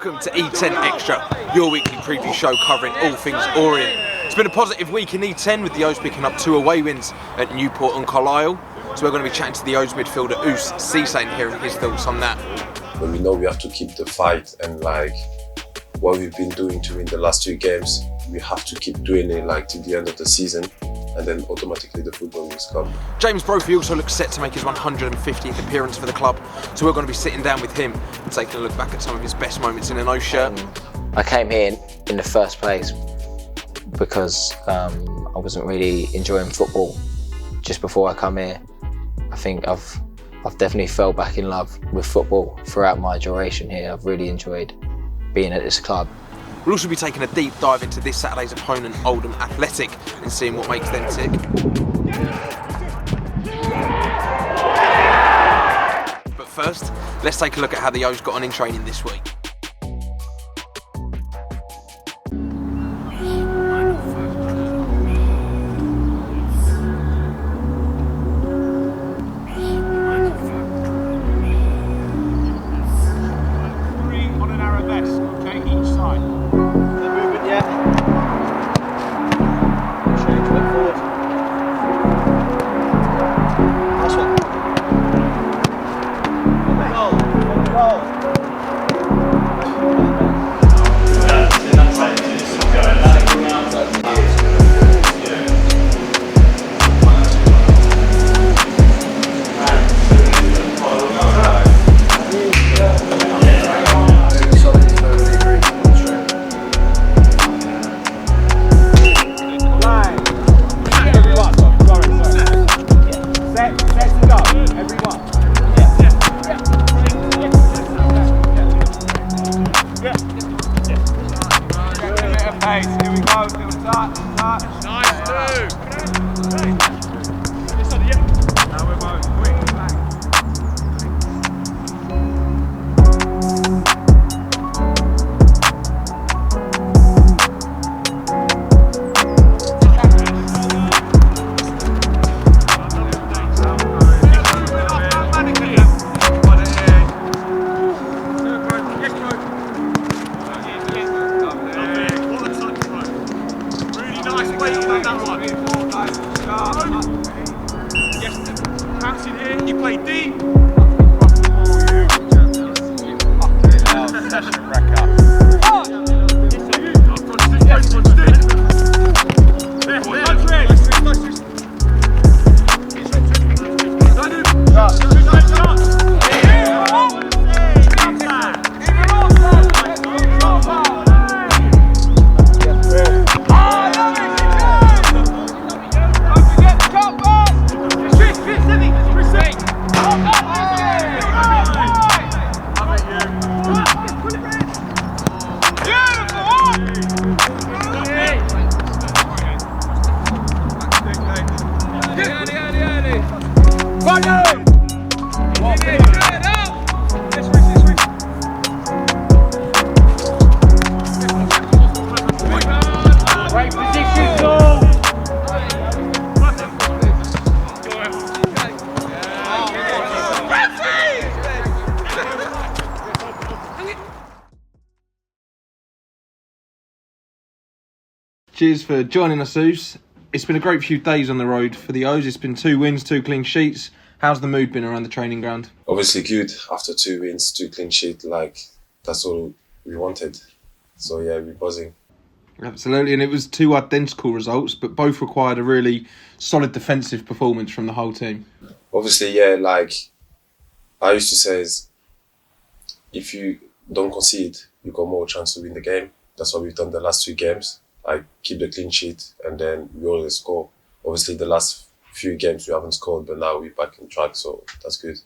Welcome to E10 Extra, your weekly preview show covering all things Orient. It's been a positive week in E10 with the Ouss picking up 2 away wins at Newport and Carlisle. So we're going to be chatting to the Ouss midfielder Ouss, Cisse, and hearing his thoughts on that. But we know we have to keep the fight, and what we've been doing to win the last 2 games, we have to keep doing it till the end of the season, and then automatically the football wins come. James Brophy also looks set to make his 150th appearance for the club, so we're going to be sitting down with him and taking a look back at some of his best moments in an Ouss shirt. I came here in the first place because I wasn't really enjoying football just before I come here. I think I've definitely fell back in love with football throughout my duration here. I've really enjoyed being at this club. We'll also be taking a deep dive into this Saturday's opponent, Oldham Athletic, and seeing what makes them tick. But first, let's take a look at how the Ouss got on in training this week. Cheers for joining us, Ouss. It's been a great few days on the road for the Ouss. It's been 2 wins, 2 clean sheets. How's the mood been around the training ground? Obviously good. After 2 wins, 2 clean sheets, that's all we wanted. So yeah, we're buzzing. Absolutely, and it was 2 identical results, but both required a really solid defensive performance from the whole team. Obviously, yeah, I used to say is, if you don't concede, you got more chance to win the game. That's what we've done the last 2 games. I keep the clean sheet and then we always score. Obviously, the last few games we haven't scored, but now we're back on track, so that's good.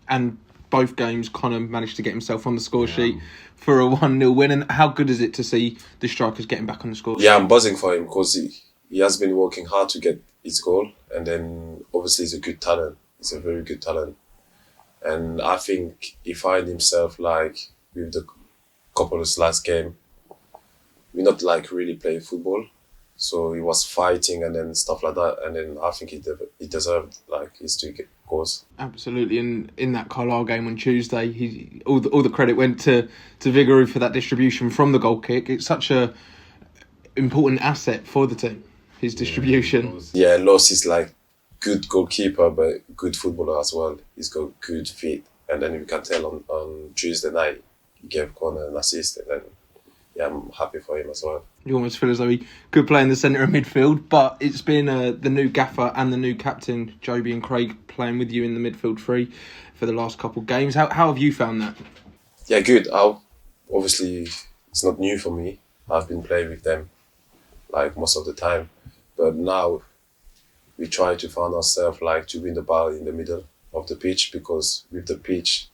And both games, Connor managed to get himself on the score sheet for a 1-0 win. And how good is it to see the strikers getting back on the score sheet? Yeah, I'm buzzing for him because he has been working hard to get his goal, and then obviously he's a good talent. He's a very good talent. And I think he find himself with the couple of last game, we're not really playing football. So he was fighting and then stuff like that. And then I think he deserved like his 2 goals. Absolutely, and in that Carlisle game on Tuesday, all the credit went to Vigouroux for that distribution from the goal kick. It's such a important asset for the team, his distribution. Yeah, Ouss is like good goalkeeper, but good footballer as well. He's got good feet, and then you can tell on Tuesday night he gave Connor an assist, and then yeah, I'm happy for him as well. You almost feel as though he could play in the centre of midfield, but it's been the new gaffer and the new captain, Joby and Craig, playing with you in the midfield 3 for the last couple of games. How have you found that? Yeah, good. Obviously, it's not new for me. I've been playing with them like most of the time, but now we try to find ourselves like to win the ball in the middle of the pitch, because with the pitch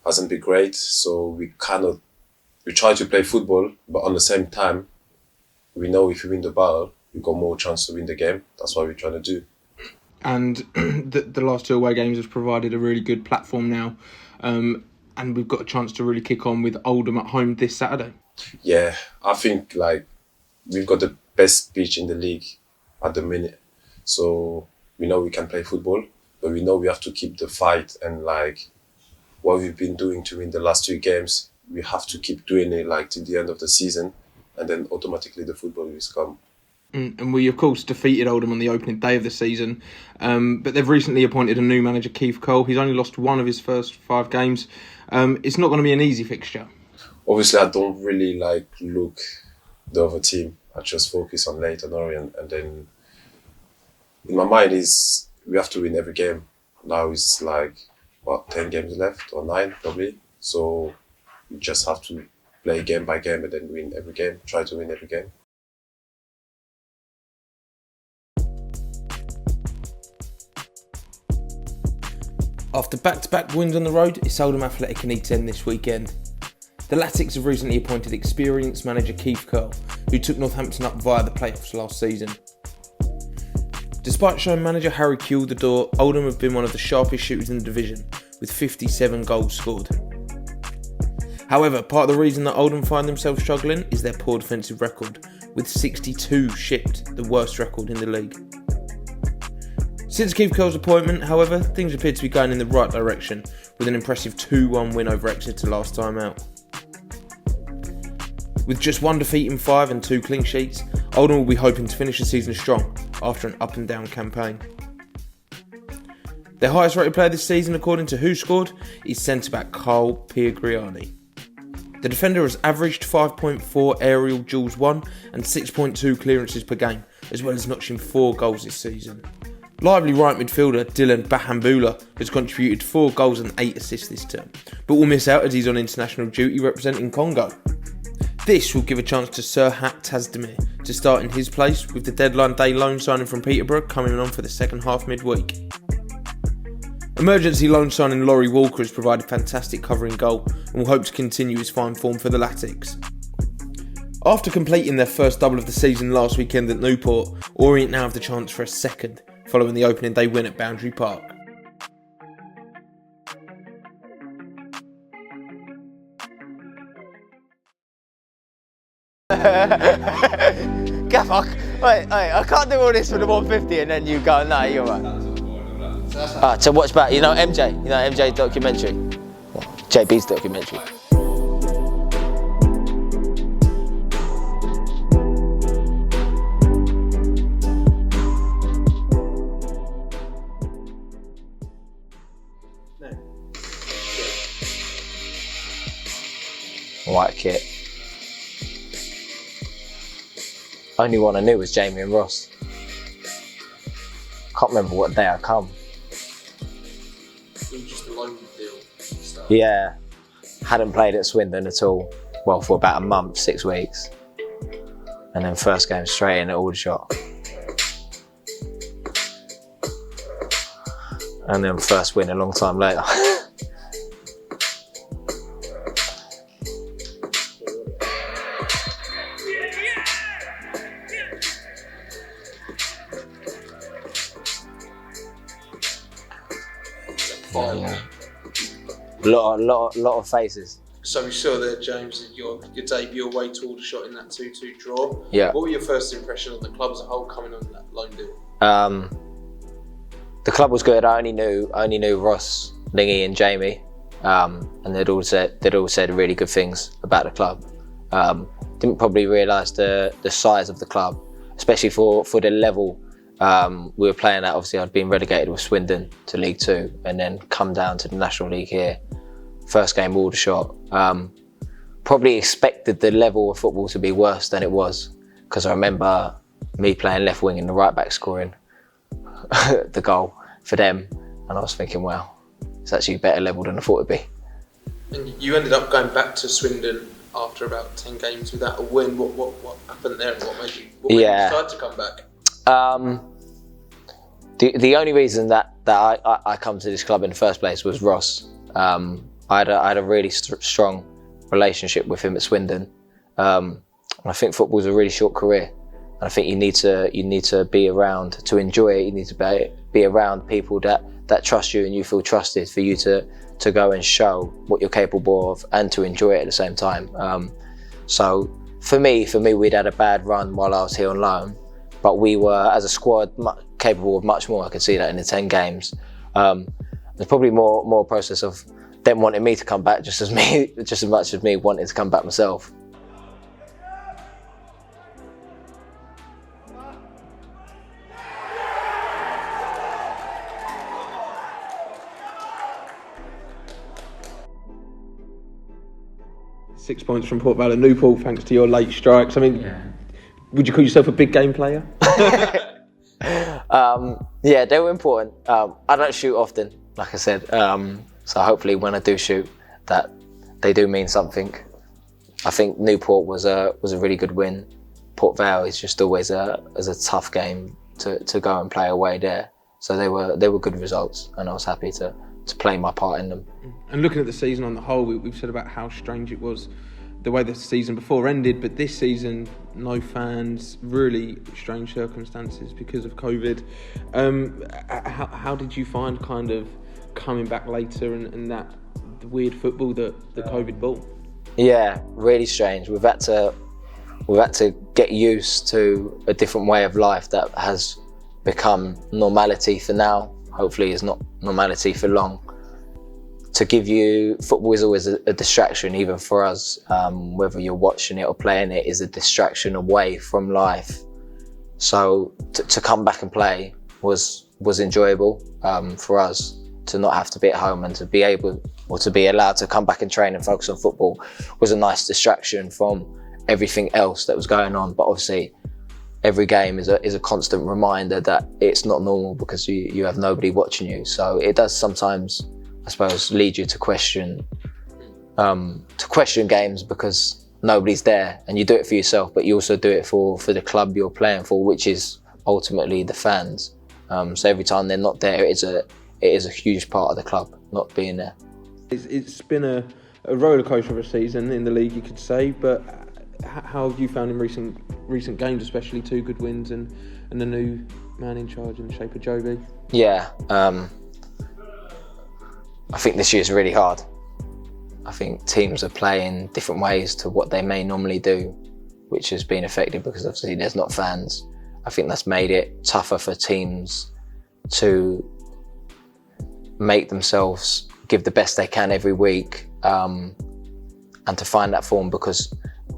hasn't been great, so we try to play football, but on the same time, we know if we win the ball, we got more chance to win the game. That's what we're trying to do. And the last 2 away games have provided a really good platform now, and we've got a chance to really kick on with Oldham at home this Saturday. Yeah, I think like we've got the best pitch in the league at the minute, so we know we can play football, but we know we have to keep the fight, and like what we've been doing to win the last 2 games, we have to keep doing it like till the end of the season, and then automatically the football will come. And we, of course, defeated Oldham on the opening day of the season, but they've recently appointed a new manager, Keith Cole. He's only lost 1 of his first 5 games. It's not going to be an easy fixture. Obviously, I don't really like look the other team. I just focus on Leighton Orient, and then in my mind is we have to win every game. Now it's like 10 games left or 9 probably. So you just have to play game by game and then win every game. Try to win every game. After back-to-back wins on the road, it's Oldham Athletic and E10 this weekend. The Latics have recently appointed experienced manager Keith Curl, who took Northampton up via the playoffs last season. Despite showing manager Harry Kuehl the door, Oldham have been one of the sharpest shooters in the division, with 57 goals scored. However, part of the reason that Oldham find themselves struggling is their poor defensive record, with 62 shipped, the worst record in the league. Since Keith Curl's appointment, however, things appear to be going in the right direction, with an impressive 2-1 win over Exeter last time out. With just 1 defeat in 5 and 2 clean sheets, Oldham will be hoping to finish the season strong after an up and down campaign. Their highest rated player this season, according to Who Scored, is centre-back Carl Piergriani. The defender has averaged 5.4 aerial duels won and 6.2 clearances per game, as well as notching 4 goals this season. Lively right midfielder Dylan Bahambula has contributed 4 goals and 8 assists this term, but will miss out as he's on international duty representing Congo. This will give a chance to Serhat Tazdemir to start in his place, with the deadline day loan signing from Peterborough coming on for the second half midweek. Emergency loan signing Laurie Walker has provided fantastic covering goal and will hope to continue his fine form for the Latics. After completing their first double of the season last weekend at Newport, Orient now have the chance for a second, following the opening day win at Boundary Park. Gaff, I can't do all this for the 150 and then you go, no, you're right. To watch back, MJ documentary, JB's documentary. White kit. Only one I knew was Jamie and Ross. Can't remember what day I come. It was just a loan deal stuff. Yeah, hadn't played at Swindon at all. Well, for about a month, 6 weeks. And then first game straight in at Aldershot. And then first win a long time later. Yeah. Lot of faces. So we saw there, James, your debut away to Aldershot in that 2-2 draw. Yeah. What were your first impressions of the club as a whole coming on that loan deal? The club was good. I only knew Ross, Lingy, and Jamie, and they'd all said really good things about the club. Didn't probably realise the size of the club, especially for the level we were playing at. Obviously, I'd been relegated with Swindon to League Two, and then come down to the National League here. First game Aldershot. Probably expected the level of football to be worse than it was, because I remember me playing left wing and the right back scoring the goal for them, and I was thinking, wow, it's actually a better level than I thought it'd be. And you ended up going back to Swindon after about 10 games without a win. What happened there, and what made you decide to come back? The only reason that I come to this club in the first place was Ross. I had a really strong relationship with him at Swindon. And I think football's a really short career, and I think you need to be around to enjoy it. You need to be around people that trust you and you feel trusted for you to go and show what you're capable of and to enjoy it at the same time. So for me, we'd had a bad run while I was here on loan, but we were, as a squad, capable of much more. I could see that in the 10 games. There's probably more a process of them wanting me to come back just as much as me wanting to come back myself. Six points from Port Vale, Newport, thanks to your late strikes. I mean, would you call yourself a big game player? Yeah, they were important. I don't shoot often, like I said. So hopefully when I do shoot, that they do mean something. I think Newport was a really good win. Port Vale is just always a tough game to go and play away there. So they were good results, and I was happy to play my part in them. And looking at the season on the whole, we've said about how strange it was the way the season before ended, but this season, no fans, really strange circumstances because of COVID. How did you find kind of coming back later and that the weird football that the COVID brought? Yeah, really strange. We've had to get used to a different way of life that has become normality for now. Hopefully it's not normality for long. To give you, football is always a distraction, even for us, whether you're watching it or playing it, is a distraction away from life. So to come back and play was enjoyable for us. To not have to be at home and to be able, or to be allowed to come back and train and focus on football was a nice distraction from everything else that was going on. But obviously every game is a constant reminder that it's not normal because you have nobody watching you. So it does sometimes, I suppose, lead you to question games because nobody's there, and you do it for yourself, but you also do it for the club you're playing for, which is ultimately the fans. So every time they're not there, it is a huge part of the club not being there. It's been a roller coaster of a season in the league, you could say, but how have you found in recent games, especially 2 good wins and the new man in charge in the shape of Joby? Yeah, I think this year's really hard. I think teams are playing different ways to what they may normally do, which has been affected because obviously there's not fans. I think that's made it tougher for teams to make themselves give the best they can every week, and to find that form, because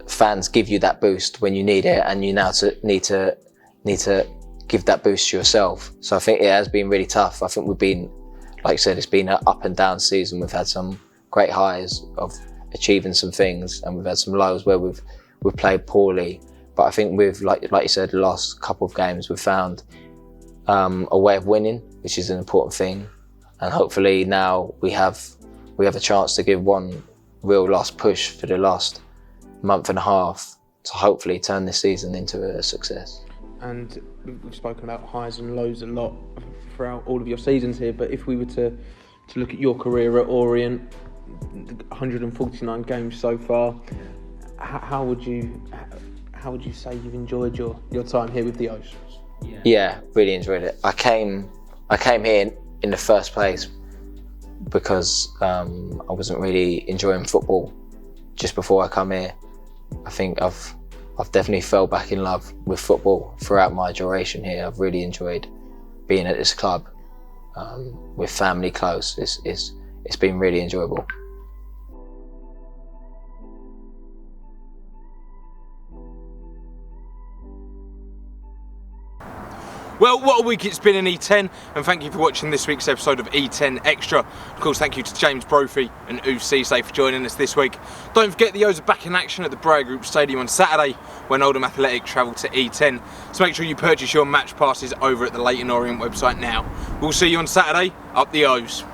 fans give you that boost when you need it, and you now need to give that boost to yourself. So I think it has been really tough. I think we've been, like I said, it's been an up and down season. We've had some great highs of achieving some things, and we've had some lows where we've played poorly. But I think we've, like you said, the last couple of games we've found a way of winning, which is an important thing. And hopefully now we have a chance to give one real last push for the last month and a half to hopefully turn this season into a success. And we've spoken about highs and lows a lot throughout all of your seasons here, but if we were to look at your career at Orient, 149 games so far, how would you say you've enjoyed your time here with the Ouss? Yeah, really enjoyed it. I came here in the first place because I wasn't really enjoying football just before I come here, I think I've definitely fell back in love with football throughout my duration here. I've really enjoyed being at this club with family close. It's been really enjoyable. Well, what a week it's been in E10, and thank you for watching this week's episode of E10 Extra. Of course, thank you to James Brophy and Ouss Cisse for joining us this week. Don't forget the Ouss are back in action at the Breyer Group Stadium on Saturday when Oldham Athletic travel to E10. So make sure you purchase your match passes over at the Leyton Orient website now. We'll see you on Saturday, up the Ouss.